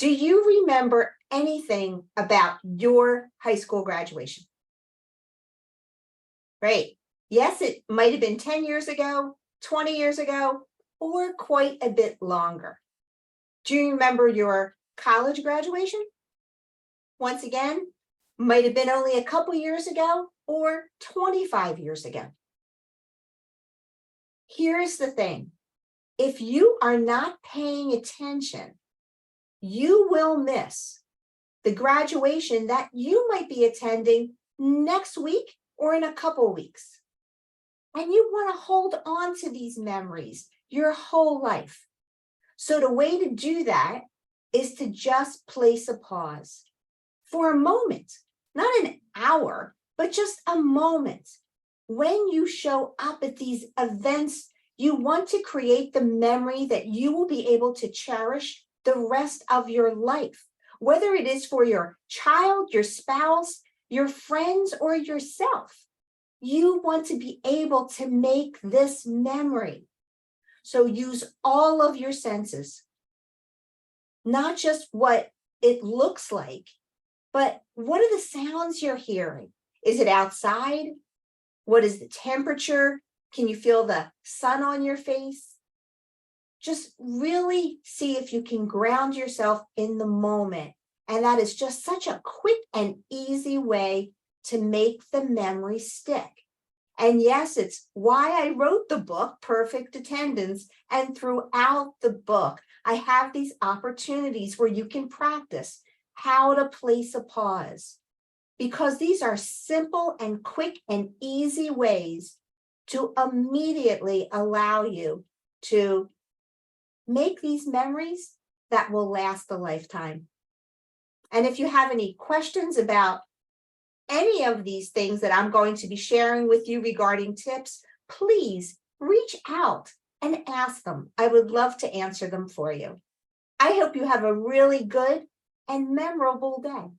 Do you remember anything about your high school graduation? Great. Yes, it might have been 10 years ago, 20 years ago, or quite a bit longer. Do you remember your college graduation? Once again, might have been only a couple years ago or 25 years ago. Here's the thing. If you are not paying attention, you will miss the graduation that you might be attending next week or in a couple weeks. And you want to hold on to these memories your whole life. So the way to do that is to just place a pause for a moment, not an hour, but just a moment. When you show up at these events, you want to create the memory that you will be able to cherish the rest of your life, whether it is for your child, your spouse, your friends, or yourself. You want to be able to make this memory. So use all of your senses, not just what it looks like, but what are the sounds you're hearing? Is it outside? What is the temperature? Can you feel the sun on your face? Just really see if you can ground yourself in the moment. And that is just such a quick and easy way to make the memory stick. And yes, it's why I wrote the book, Perfect Attendance. And throughout the book, I have these opportunities where you can practice how to place a pause, because these are simple and quick and easy ways to immediately allow you to make these memories that will last a lifetime. And if you have any questions about any of these things that I'm going to be sharing with you regarding tips, please reach out and ask them. I would love to answer them for you. I hope you have a really good and memorable day.